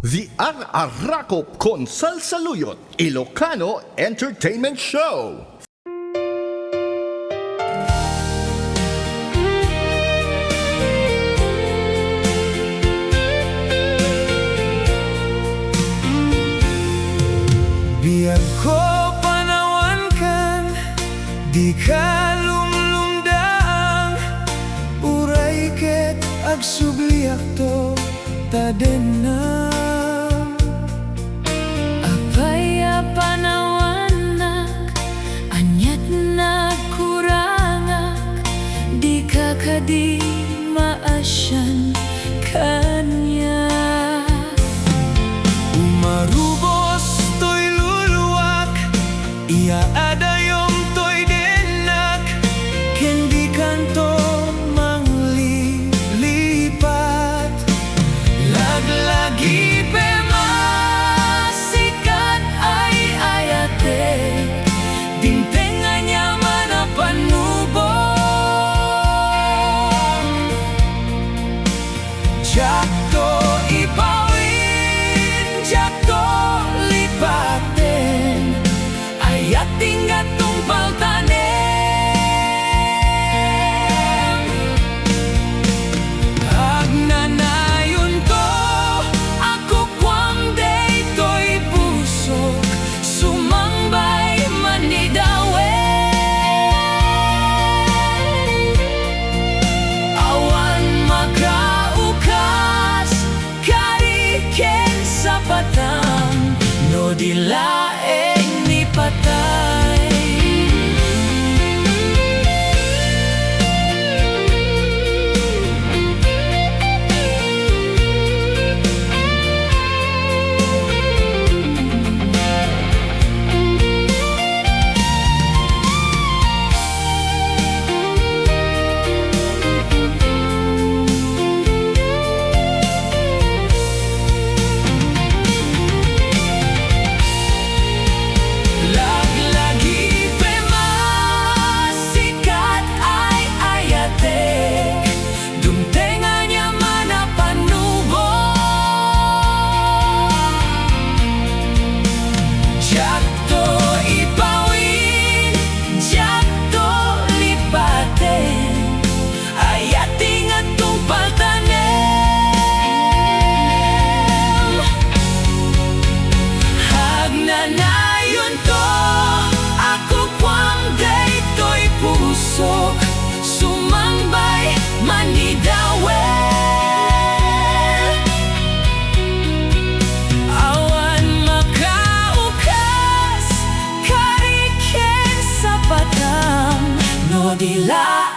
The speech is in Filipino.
The Ar-Arakop con Salsaluyot Ilocano Entertainment Show. Biar ko panawan kan, di ka lumlumdaang uray ket agsubliak to tadenang Apaya panawanak anyat nagkurangak di kakadi maasyan kanya umarubos to'y luluwak iya adayom to'y denak kendi kanto manglilipat laglagi Pemasikat ay ayate Dintengannya mana panubong jakto ipawin jakto lipaten Ayat tinggat tumpal tanem agnanayon to ako kwang day to'y pusok Sumambay manidawe Awan magkaukas Kariken sa patang No dilaeng ni patay laglagi Pemasikat ay ayate Dumtengannya mana panubong jakto Ipawin, jakto lipaten Ayat ingat tumpal tanem Hagnanayon to Ako kwang day to'y pusok Sumambay manidawe Awan makaukas Kariken sa patang No dila